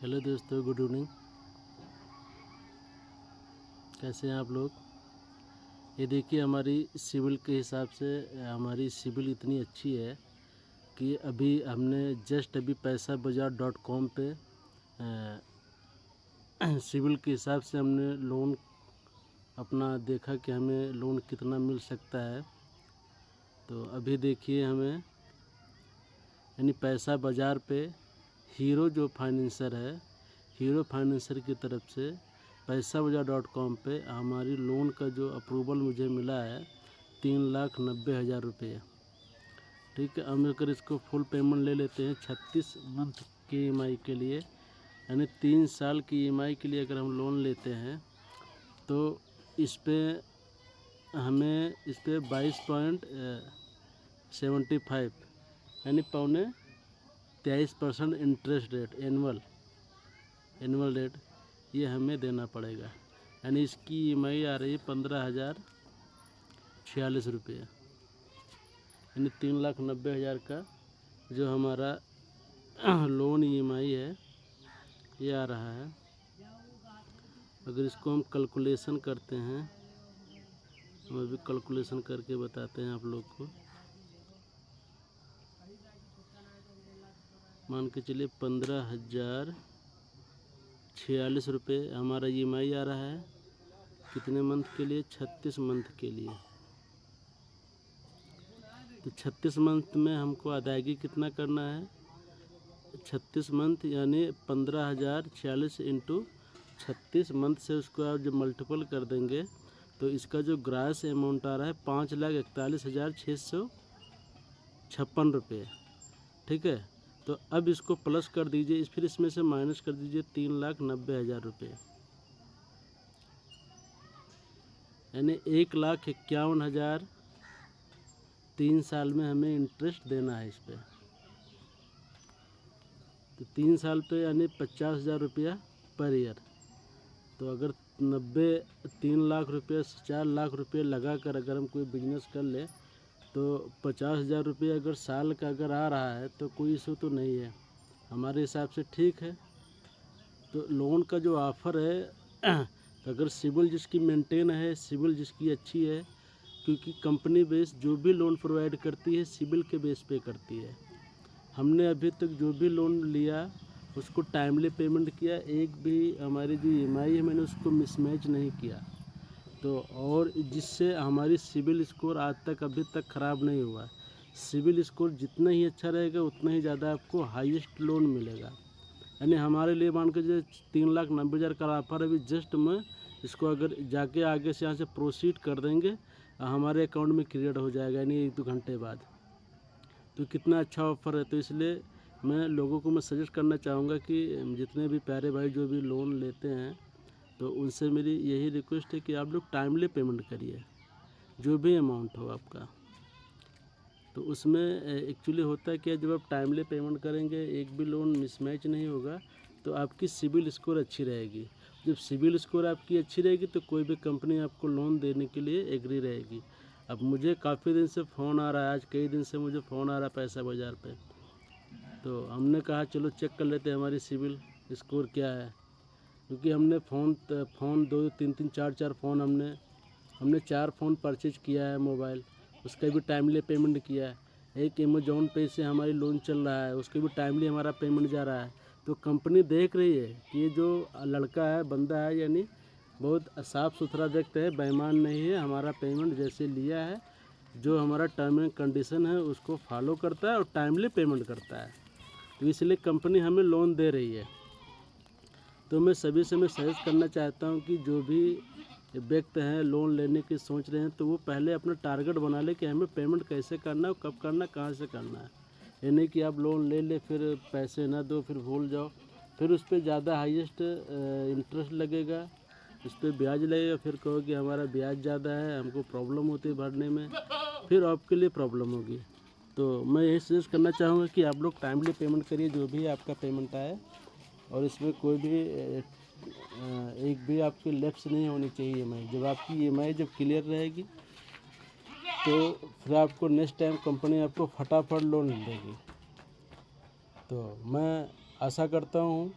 Hello दोस्तों, good evening. कैसे हैं आप लोग? ये देखिए, हमारी सिविल के हिसाब से हमारी सिविल इतनी अच्छी है कि अभी हमने जस्ट अभी पैसाबाजार.com पे सिविल के हिसाब से हमने लोन अपना देखा कि हमें लोन कितना मिल सकता है। तो अभी देखिए, हमें यानी पैसा बाज़ार पे हीरो जो फाइनेंसर है, हीरो फाइनेंसर की तरफ से पैसाबाजार.com पे हमारी लोन का जो अप्रूवल मुझे मिला है 3,90,000 रुपये। ठीक है, हम अगर इसको फुल पेमेंट ले लेते हैं 36 मंथ की EMI के लिए, यानी 3 साल की EMI के लिए अगर हम लोन लेते हैं तो इस पे हमें 22.75 यानी 23% इंटरेस्ट रेट एनुअल रेट ये हमें देना पड़ेगा। यानी इसकी EMI आ रही है 15,046 रुपये, यानी 3,90,000 का जो हमारा लोन EMI है ये आ रहा है। अगर इसको हम कैलकुलेशन करते हैं, हम अभी कैलकुलेशन करके बताते हैं आप लोग को। मान के चलिए 15,046 रुपये हमारा EMI आ रहा है। कितने मंथ के लिए? 36 मंथ के लिए। तो 36 मंथ में हमको अदायगी कितना करना है? 36 मंथ यानी 15,046 इंटू 36 मंथ से उसको आप जब मल्टीपल कर देंगे तो इसका जो ग्रास अमाउंट आ रहा है 5,41,656 रुपये। ठीक है, तो अब इसको प्लस कर दीजिए, फिर इसमें से माइनस कर दीजिए 3,90,000 रुपये, यानी 1,51,000 3 साल में हमें इंटरेस्ट देना है इस पर। तो 3 साल पे यानी 50,000 रुपया पर ईयर। तो अगर 3 लाख रुपये 4 लाख रुपये लगा कर अगर हम कोई बिजनेस कर ले तो 50,000 रुपये अगर साल का अगर आ रहा है तो कोई इशू तो नहीं है, हमारे हिसाब से ठीक है। तो लोन का जो ऑफ़र है अगर सिविल जिसकी मेंटेन है, सिविल जिसकी अच्छी है, क्योंकि कंपनी बेस जो भी लोन प्रोवाइड करती है सिविल के बेस पे करती है। हमने अभी तक जो भी लोन लिया उसको टाइमली पेमेंट किया, एक भी हमारी जो EMI है मैंने उसको मिसमैच नहीं किया। तो और जिससे हमारी सिविल स्कोर आज तक अभी तक ख़राब नहीं हुआ। सिविल स्कोर जितना ही अच्छा रहेगा उतना ही ज़्यादा आपको हाईएस्ट लोन मिलेगा। यानी हमारे लिए मान के जो 3,90,000 का ऑफर अभी जस्ट में इसको अगर जाके आगे से यहाँ से प्रोसीड कर देंगे हमारे अकाउंट में क्रिएट हो जाएगा, यानी 1-2 घंटे बाद। तो कितना अच्छा ऑफ़र है। तो इसलिए मैं लोगों को मैं सजेस्ट करना चाहूँगा कि जितने भी प्यारे भाई जो भी लोन लेते हैं तो उनसे मेरी यही रिक्वेस्ट है कि आप लोग टाइमली पेमेंट करिए, जो भी अमाउंट हो आपका। तो उसमें एक्चुअली होता है क्या, जब आप टाइमली पेमेंट करेंगे एक भी लोन मिसमैच नहीं होगा तो आपकी सिविल स्कोर अच्छी रहेगी। जब सिविल स्कोर आपकी अच्छी रहेगी तो कोई भी कंपनी आपको लोन देने के लिए एग्री रहेगी। अब मुझे काफ़ी दिन से फ़ोन आ रहा है, आज कई दिन से मुझे फ़ोन आ रहा है पैसा बाज़ार पे। तो हमने कहा चलो चेक कर लेते हैं हमारी सिविल स्कोर क्या है, क्योंकि हमने फ़ोन 2-3 4 फ़ोन हमने 4 फ़ोन परचेज किया है मोबाइल, उसका भी टाइमली पेमेंट किया है। एक अमेज़ॉन पे से हमारी लोन चल रहा है, उसके भी टाइमली हमारा पेमेंट जा रहा है। तो कंपनी देख रही है कि ये जो लड़का है, बंदा है, यानी बहुत साफ़ सुथरा व्यक्ति है, बेईमान नहीं है, हमारा पेमेंट जैसे लिया है, जो हमारा टर्म एंड कंडीशन है उसको फॉलो करता है और टाइमली पेमेंट करता है। तो इसलिए कंपनी हमें लोन दे रही है। तो मैं सभी से मैं सजेस्ट करना चाहता हूँ कि जो भी व्यक्ति हैं लोन लेने की सोच रहे हैं तो वो पहले अपना टारगेट बना ले कि हमें पेमेंट कैसे करना है, कब करना है, कहाँ से करना है। ये नहीं कि आप लोन ले ले फिर पैसे ना दो, फिर भूल जाओ, फिर उस पर ज़्यादा हाईएस्ट इंटरेस्ट लगेगा, उस पर ब्याज लगेगा, फिर कहो कि हमारा ब्याज ज़्यादा है, हमको प्रॉब्लम होती है भरने में, फिर आपके लिए प्रॉब्लम होगी। तो मैं यही सजेस्ट करना चाहूँगा कि आप लोग टाइमली पेमेंट करिए जो भी आपका पेमेंट आए, और इसमें कोई भी एक भी आपकी लैप्स नहीं होनी चाहिए EMI। जब आपकी EMI जब क्लियर रहेगी तो फिर आपको नेक्स्ट टाइम कंपनी आपको फटाफट लोन देगी। तो मैं आशा करता हूँ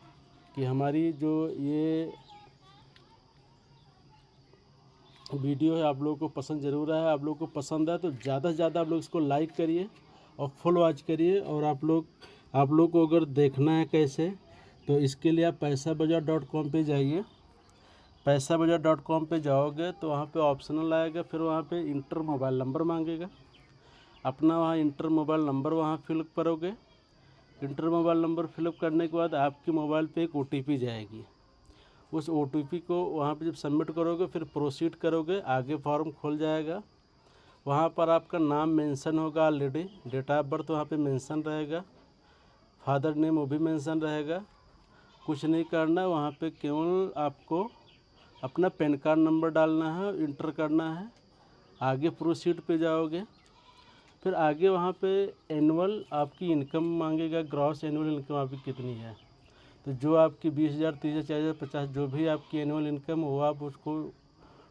कि हमारी जो ये वीडियो है आप लोगों को पसंद ज़रूर आया। आप लोगों को पसंद आए तो ज़्यादा से ज़्यादा आप लोग इसको लाइक करिए और फुल वॉच करिए। और आप लोग को अगर देखना है कैसे, तो इसके लिए आप पैसाबाजार.com पे जाइए। पैसाबाजार.com पे जाओगे तो वहाँ पे ऑप्शनल आएगा, फिर वहाँ पे इंटर मोबाइल नंबर मांगेगा। अपना वहाँ इंटर मोबाइल नंबर वहाँ फिलअप करोगे। इंटर मोबाइल नंबर फिलअप करने के बाद आपके मोबाइल पे एक OTP जाएगी। उस OTP को वहाँ पे जब सबमिट करोगे फिर प्रोसीड करोगे, आगे फॉर्म खुल जाएगा। वहाँ पर आपका नाम मेंशन होगा ऑलरेडी, डेट ऑफ बर्थ वहाँ पे मेंशन रहेगा, फादर नेम वो भी मेंशन रहेगा। कुछ नहीं करना, वहाँ पे केवल आपको अपना पैन कार्ड नंबर डालना है, इंटर करना है, आगे प्रोसीड पे जाओगे। फिर आगे वहाँ पे एनुअल आपकी इनकम मांगेगा, ग्रॉस एनुअल इनकम आपकी कितनी है। तो जो आपकी 20,000, 30,000, 40,000, 50, जो भी आपकी एनुअल इनकम हो आप उसको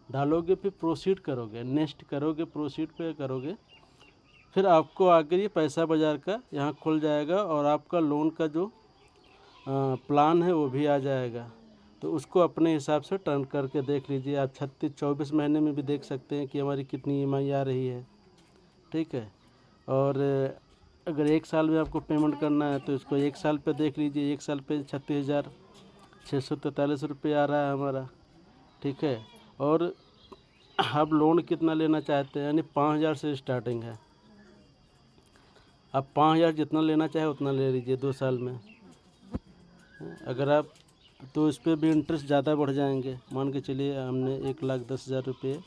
डालोगे, फिर प्रोसीड करोगे, नेक्स्ट करोगे, प्रोसीड पे करोगे। फिर आपको आगे ये पैसा बाजार का यहाँ खुल जाएगा और आपका लोन का जो प्लान है वो भी आ जाएगा। तो उसको अपने हिसाब से टर्न करके देख लीजिए। आप 36-24 महीने में भी देख सकते हैं कि हमारी कितनी EMI आ रही है, ठीक है। और अगर 1 साल में आपको पेमेंट करना है तो इसको 1 साल पे देख लीजिए। 1 साल पे 36,643 रुपये आ रहा है हमारा, ठीक है। और आप लोन कितना लेना चाहते हैं, यानी 5,000 से स्टार्टिंग है। आप 5,000 जितना लेना चाहे उतना ले लीजिए 2 साल में। अगर आप तो इस पर भी इंटरेस्ट ज़्यादा बढ़ जाएंगे। मान के चलिए हमने 1,10,000 रुपये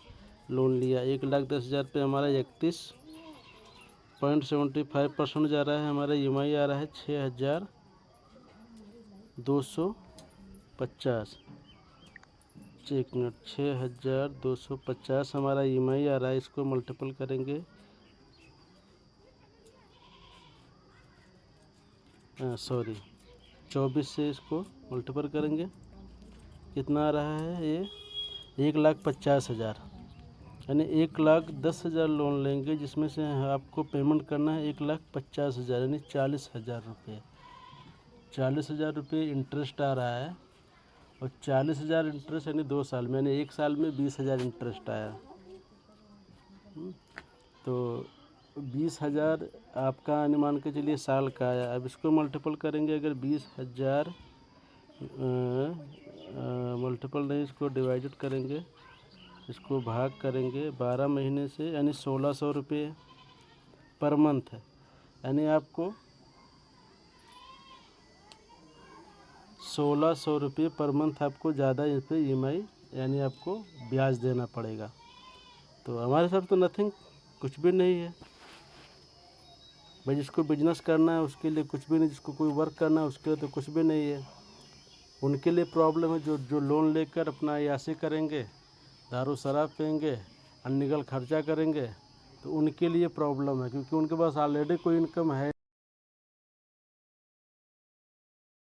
लोन लिया, 1,10,000 पे हमारा 31.75% जा रहा है। हमारा EMI आ रहा है 6,250। एक मिनट, 6,250 हमारा EMI आ रहा है। इसको मल्टीपल करेंगे, सॉरी 24 से इसको मल्टीपल करेंगे, कितना आ रहा है ये 1,50,000। यानी 1,10,000 लोन लेंगे, जिसमें से आपको पेमेंट करना है 1,50,000 यानी 40,000 रुपये। 40,000 रुपये इंटरेस्ट आ रहा है। और 40,000 इंटरेस्ट यानी 2 साल में, यानी 1 साल में 20,000 इंटरेस्ट आया। तो 20,000 आपका अनुमान के चलिए साल का आया। अब इसको मल्टीपल करेंगे, अगर 20,000 मल्टीपल नहीं, इसको डिवाइडेड करेंगे, इसको भाग करेंगे 12 महीने से, यानी 1,600 रुपये पर मंथ है। यानी आपको 1,600 रुपये पर मंथ आपको ज़्यादा इस पर EMI यानी आपको ब्याज देना पड़ेगा। तो हमारे साथ तो नथिंग, कुछ भी नहीं है भाई। जिसको बिजनेस करना है उसके लिए कुछ भी नहीं, जिसको कोई वर्क करना है उसके लिए तो कुछ भी नहीं है। उनके लिए प्रॉब्लम है जो लोन लेकर अपना अय्याशी करेंगे, दारू शराब पिएंगे, अनलिगल खर्चा करेंगे, तो उनके लिए प्रॉब्लम है, क्योंकि उनके पास ऑलरेडी कोई इनकम है।